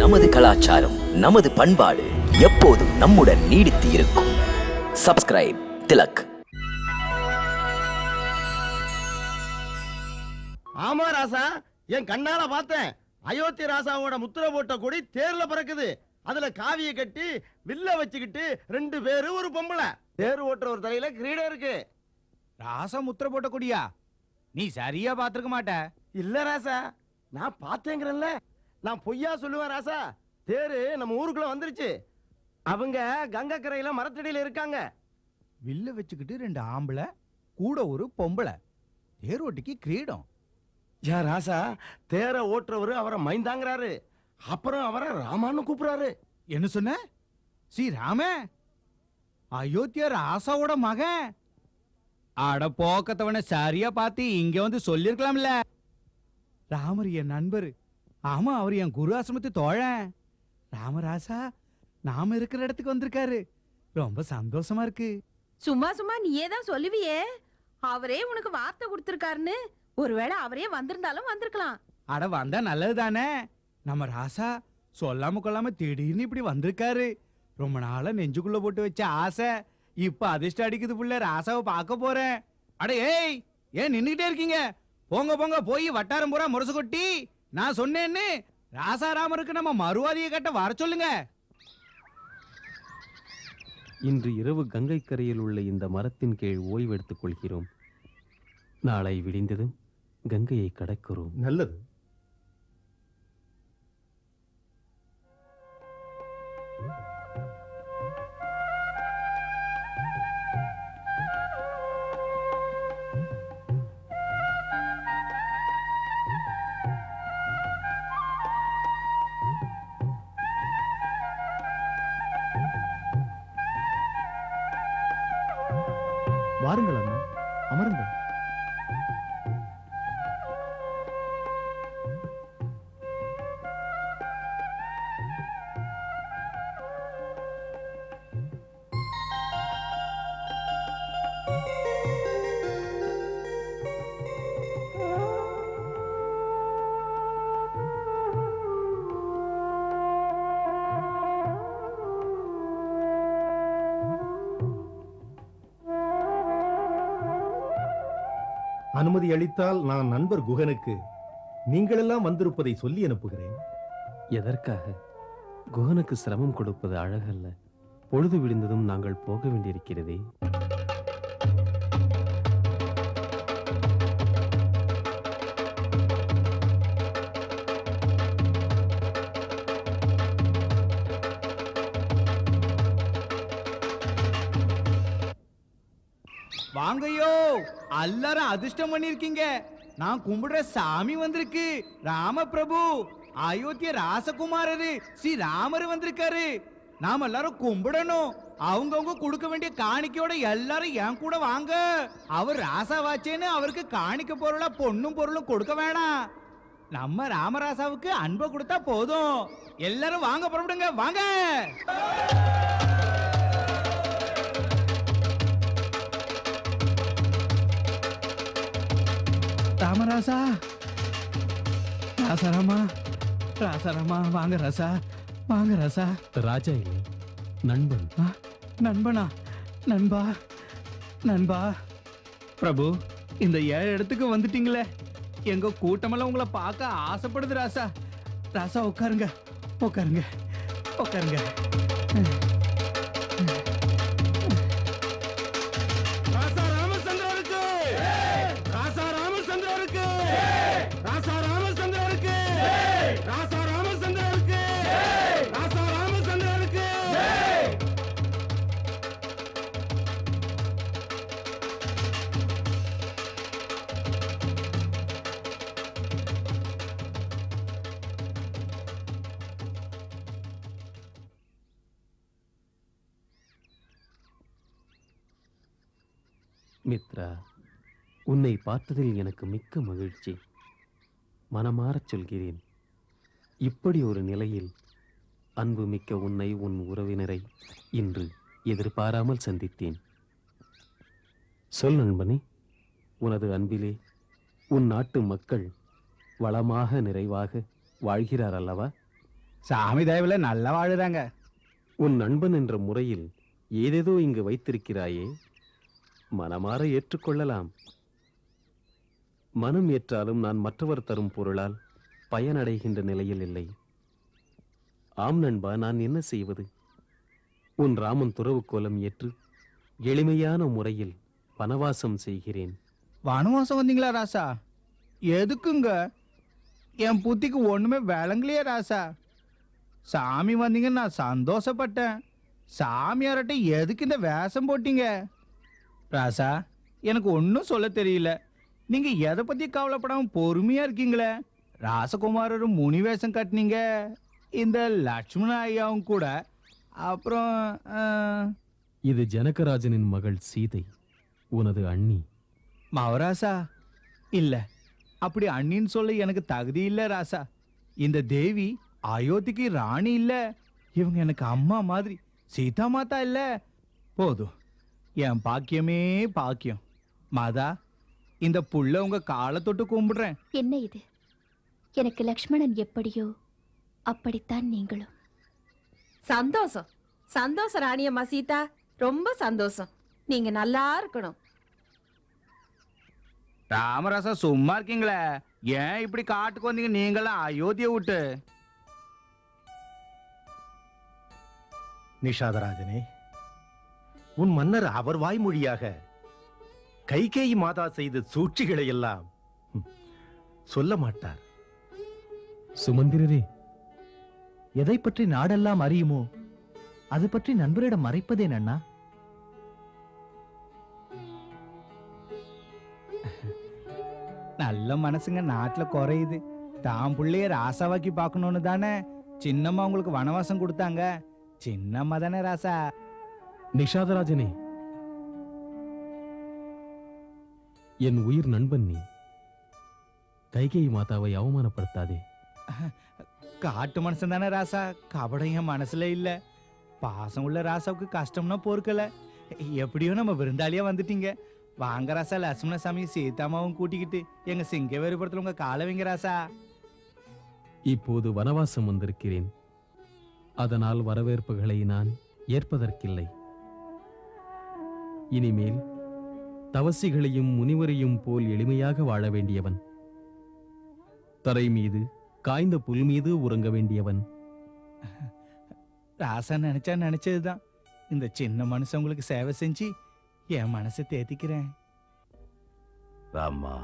நமது கலாச்சாரம், நமது பண்பாடு எப்போதும் நம்முடன் நீடித்து இருக்கும். சப்ஸ்கிரைப் திலக். ஆமா ராசா, என் கண்ணால பார்த்தேன். அயோத்தி ராசாவோட முத்திரை போட்ட கொடி தேர்ல பறக்குது. அதுல காவிய கட்டி வில்ல வச்சுக்கிட்டு 2 பேரு ஒரு பொம்பளை. தேர் ஓட்டுற ஒரு தலையில கிரீடம் இருக்கு. ராசா முத்திரை போட்ட கொடியா? நீ சரியா பாத்துருக்க மாட்ட. இல்ல ராசா, நான் பார்த்தேங்கிறேன்ல. நான் பொய்யா சொல்லுவேன் ராசா? தேரு நம்ம ஊருக்குள்ள வந்துருச்சு. அவங்க கங்கை கரையில மரத்தடியில இருக்காங்க. வில்ல வச்சுக்கிட்டு 2 ஆம்பளை கூட ஒரு பொம்பளை, தேர் ஓட்டிக்கு கிரீடம். யா ராசா, தேரை ஓட்டுறவரு அவரை மைந்தாங்கிறாரு. அப்புறம் அவரை ராமான்னு கூப்பிடுறாரு. என்ன சொன்ன? ஸ்ரீராம அயோத்தியா ராசாவோட மகன்? அட போக்கத்தவன சரியா பாத்து இங்க வந்து சொல்லிருக்கலாம்ல. ராமர் என் நண்பர். ஆமா, அவர் என் குரு ஆசிரமத்து தோழன். ராமராசா நாம இருக்கிற இடத்துக்கு வந்திருக்காரு. ரொம்ப சந்தோஷமா இருக்கு. சும்மா சும்மா நீயே தான் சொல்லுவியே. அவரே உனக்கு வார்த்தை கொடுத்திருக்காருன்னு. ஒருவேளை அவரே வந்திருந்தாலும் வந்திருக்கலாம். அட வந்தா நல்லது தானே. நம்ம ராசா சொல்லாம கொள்ளாம திடீர்னு இப்படி வந்திருக்காரு. ரொம்ப நாளா நெஞ்சுக்குள்ள போட்டு வச்ச ஆசை இப்ப அதிர்ஷ்டம் அடிக்குது புள்ள. ராசாவை பார்க்க போறேன். அட ஏய், ஏன் நின்னுகிட்டே இருக்கீங்க? போங்க போங்க, போய் வட்டாரம் பூரா முரசு கொட்டி நான் சொன்னேன்னு ராசாராமருக்கு நம்ம மறுவாதியை கட்ட வர சொல்லுங்க. இன்று இரவு கங்கை கரையில் உள்ள இந்த மரத்தின் கீழ் ஓய்வெடுத்துக் கொள்கிறோம். நாளை விடிந்ததும் கங்கையை கடக்கிறோம். நல்லது. வாருங்கள் அண்ணா, அமருங்கள். அனுமதி அளித்தால் நான் நண்பர் குகனுக்கு நீங்களெல்லாம் வந்திருப்பதை சொல்லி அனுப்புகிறேன். எதற்காக? குகனுக்கு சிரமம் கொடுப்பது அழகல்ல. பொழுது விடிந்ததும் நாங்கள் போக வேண்டியிருக்கிறதே. வாங்கய்யோ, எல்லாரும் அதிர்ஷ்டம் பண்ணிருக்கீங்க. நான் கும்பிடுற சாமி வந்திருக்கு. ராம பிரபு, அயோத்திய ராசகுமாரரு ஸ்ரீராமர் வந்திருக்காரு. நாம எல்லாரும் கும்பிடணும். அவங்கவுங்க கொடுக்க வேண்டிய காணிக்கையோட எல்லாரும் என் கூட வாங்க. அவர் ராசாவாச்சேன்னு அவருக்கு காணிக்க பொருளா பொண்ணும் பொருளும் கொடுக்க வேணாம். நம்ம ராமராசாவுக்கு அன்பை கொடுத்தா போதும். எல்லாரும் வாங்க, புறப்படுங்க, வாங்க. ராமராசா, ராசாராமா, ராசாராமா, வாங்க ராசா, வாங்க ராசா. ராஜா இல்லை, நண்பன். நண்பனா? நண்பா, நண்பா. பிரபு, இந்த 7 இடத்துக்கு வந்துட்டீங்களே. எங்க கூட்டமெல்லாம் உங்களை பார்க்க ஆசைப்படுது ராசா. ராசா உட்காருங்க, உட்காருங்க, உட்காருங்க. ராசா ராமச்சந்திரருக்கு, ராசா ராமச்சந்திரருக்கு, ராசா ராமச்சந்திரருக்கு, ராசா ராமச்சந்திரருக்கு, ராசா ராமச்சந்திரருக்கு. மித்ரா, உன்னை பார்த்ததில் எனக்கு மிக்க மகிழ்ச்சி. மனமாறச் சொல்கிறேன். இப்படி ஒரு நிலையில் அன்பு மிக்க உன்னை, உன் உறவினரை இன்று எதிர்பாராமல் சந்தித்தேன். சொல் நண்பனே, உனது அன்பிலே உன் நாட்டு மக்கள் வளமாக நிறைவாக வாழ்கிறார் அல்லவா? சாமி தயவுல நல்லா வாழுறாங்க. உன் நண்பன் என்ற முறையில் ஏதேதோ இங்கு வைத்திருக்கிறாயே, மனமாற ஏற்றுக்கொள்ளலாம். மனம் ஏற்றாலும் நான் மற்றவர் தரும் பொருளால் பயனடைகின்ற நிலையில் இல்லை. ஆம் நண்பா, நான் என்ன செய்வது? உன் ராமன் துறவு கோலம் ஏற்று எளிமையான முறையில் வனவாசம் செய்கிறேன். வனவாசம் வந்தீங்களா ராசா? எதுக்குங்க? என் புத்திக்கு ஒண்ணுமே விளங்கலையே ராசா. சாமி வந்தீங்கன்னு நான் சந்தோஷப்பட்டேன். சாமியார்ட்ட எதுக்கு இந்த வேஷம் போட்டீங்க ராசா? எனக்கு ஒன்றும் சொல்ல தெரியல. நீங்க எதை பத்தி கவலைப்படாம பொறுமையா இருக்கீங்களே. ராசகுமாரரும் முனி வேஷம் கட்டினீங்க, இந்த லட்சுமண ஐயாவும் கூட. அப்புறம் இது ஜனகராஜனின் மகள் சீதை, உனது அண்ணி. மவராசா, இல்ல, அப்படி அண்ணின்னு சொல்ல எனக்கு தகுதி இல்ல ராசா. இந்த தேவி அயோத்திக்கு ராணி இல்ல, இவங்க எனக்கு அம்மா மாதிரி. சீதா மாதா இல்ல. போதும், என் பாக்கியமே பாக்கியம். மாதா, இந்த புள்ள உங்க காலை தொட்டு கும்பிடுறேன். என்ன இது? எனக்கு லக்ஷ்மணன் எப்படியோ அப்படித்தான் நீங்களும். சந்தோஷம் சந்தோஷம் ராணியம்மா சீதா, ரொம்ப சந்தோஷம். நீங்க நல்லா இருக்கணும். ராமராசா, சும்மா இருக்கீங்களே? ஏன் இப்படி காட்டுக்கு வந்தீங்க நீங்களாம் அயோத்தியை விட்டு? நிஷாதராஜனே, உன் மன்னர் அவர் வாய்மொழியாக கைகேயி மாதா செய்த சூழ்ச்சிகளை எல்லாம் சொல்ல மாட்டார். சுமந்திரரே, எதை பற்றி நாடெல்லாம் அறியுமோ அது பற்றி நண்பரிடம் மறைப்பதேன் அண்ணா? நல்ல மனசுங்க நாட்டுல குறையுது. தான் புள்ளைய ராசாவாக்கி பார்க்கணும்னு தானே சின்னம்மா உங்களுக்கு வனவாசம் கொடுத்தாங்க. சின்னம்மா தானே ராசா. நிஷாதராஜனே, என் உயிர் நண்பன் நீ. கைகேயி மாதாவை அவமானப்படுத்தாதே. காட்டு மனுஷன் தானே ராசா, கபடம் என் மனசுல இல்ல. பாசம் உள்ள ராசாவுக்கு கஷ்டம்னா பொறுக்கல. எப்படியோ நம்ம விருந்தாளியா வந்துட்டீங்க. வாங்க ராசா, லட்சுமண சாமி சீதாமாவும் கூட்டிக்கிட்டு எங்க சிங்கவேறுபுரத்துல உங்க காலை வைங்க ராசா. இப்போது வனவாசம் வந்திருக்கிறேன். அதனால் வரவேற்புகளை நான் ஏற்பதற்கில்லை. இனிமேல் தவசிகளையும் முனிவரையும் போல் எளிமையாக வாழ வேண்டியவன். தரை மீது காய்ந்த புல் மீது உறங்க வேண்டியவன். ராசா நினைச்சா நினைச்சதுதான். இந்த சின்ன மனுஷன் உங்களுக்கு சேவை செஞ்சு என் மனசை தேத்திக்கிறேன். ராமா,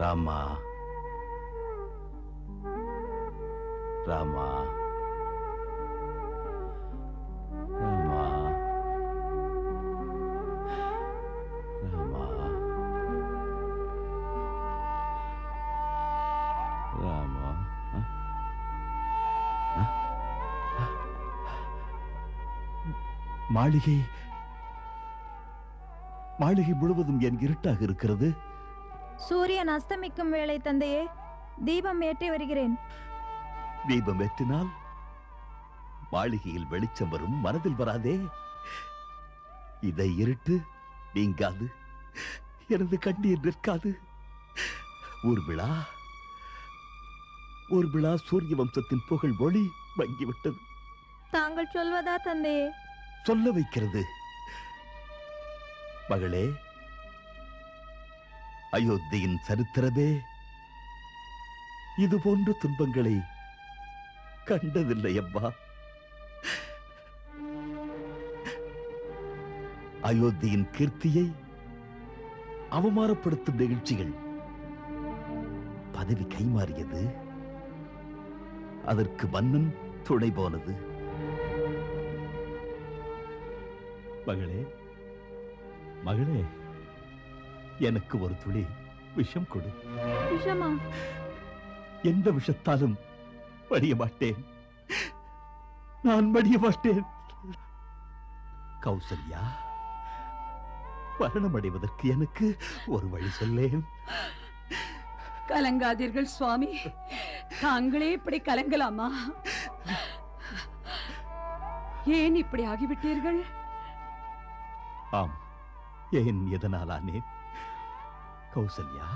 ராமா, ராமா, ராமா, ராமா, ராமா. மாளிகை முழுவதும் என் இருட்டாக இருக்கிறது. சூரியன் அஸ்தமிக்கும் வேளை தந்தையே, தீபம் ஏற்றி வருகிறேன். தீபம் ஏற்றினால் மாளிகையில் வெளிச்சம் வரும், மனதில் வராதே. இதை இருட்டு நீங்காது, எனது கண்ணீர் நிற்காது. ஊர்விழா சூரிய வம்சத்தின் புகழ் ஒளி மங்கிவிட்டது. தாங்கள் சொல்வதா தந்தையே? சொல்ல வைக்கிறது. மகளே, அயோத்தியின் சரித்திரமே இது போன்ற துன்பங்களை கண்டதில்லை அம்மா. அயோத்தியின் கீர்த்தியை அவமானப்படுத்தும் நிகழ்ச்சிகள். பதவி கைமாறியது, அதற்கு மன்னன் துணை போனது. மகளே, மகளே, எனக்கு ஒரு துளி விஷம் கொடு. விஷமா? எந்த விஷத்தாலும் மடிய மாட்டேன், நான் மடிய மாட்டேன். கௌசல்யா, மரணம் அடைவதற்கு எனக்கு ஒரு வழி சொல்லேன். கலங்காதீர்கள் சுவாமி, தாங்களே இப்படி கலங்கலாமா? ஏன் இப்படி ஆகிவிட்டீர்கள்? ஆம், ஏன் எதனால் ஆனேன்? கௌசல்யா,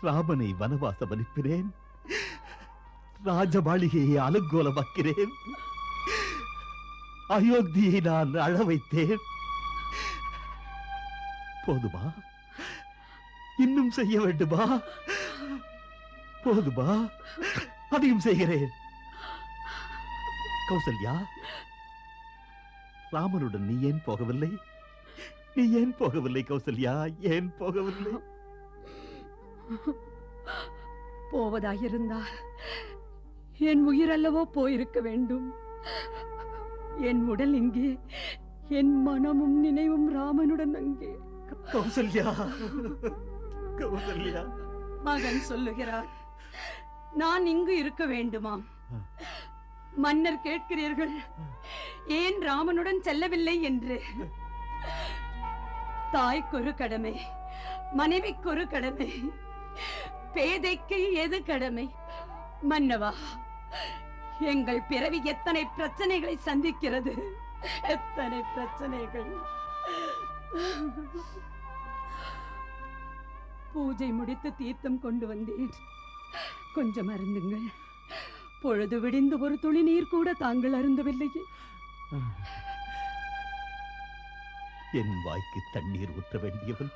ராமனை வனவாசம் அனுப்பினேன், ராஜமாளிகையை அலங்கோலமாக்கிறேன், அயோத்தியை நான் அழ வைத்தேன். போதுமா? இன்னும் செய்ய வேண்டுமா? போதுமா? அதையும் செய்கிறேன். கௌசல்யா, ராமனுடன் நீ ஏன் போகவில்லை? நீ ஏன் போகவில்லை கௌசல்யா? ஏன் போகவில்லை? போவதாயிருந்தால் என் உயிரல்லவோ போயிருக்க வேண்டும். என் உடல் இங்கே, என் மனமும் நினைவும் ராமனுடன் அங்கே. கௌசல்யா, கௌசல்யா. மகன் சொல்லுகிறார், நான் இங்கு இருக்க வேண்டுமாம். மன்னர் கேட்கிறீர்கள், ஏன் ராமனுடன் செல்லவில்லை என்று. தாய்க்கொரு கடமை, மனைவிக்கொரு கடமை, பேதைக்கு எது கடமை? மன்னவா, எங்கள் பிறவி எத்தனை பிரச்சனைகளை சந்திக்கிறது, எத்தனை பிரச்சனைகள். பூஜை முடித்து தீர்த்தம் கொண்டு வந்தேன், கொஞ்சம் அருந்துங்கள். பொழுது விடிந்து ஒரு துளி நீர் கூட தாங்கள் அருந்தவில்லையே. என் வாய்க்கு தண்ணீர் ஊற்ற வேண்டியவன்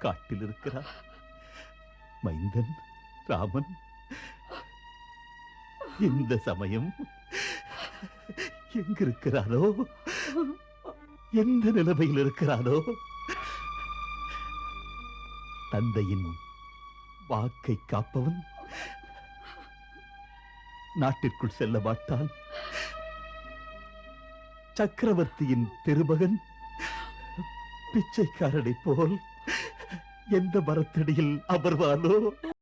காட்டில் இருக்கிறார். மைந்தன் ராமன் இந்த சமயம் எங்கிருக்கிறாரோ, எந்த நிலைமையில் இருக்கிறாரோ? தந்தையின் வாக்கை காப்பவன் நாட்டிற்குள் செல்ல மாட்டான். சக்கரவர்த்தியின் திருமகன் பிச்சைக்காரனை போல் எந்த மரத்தடியில் அமர்வானோ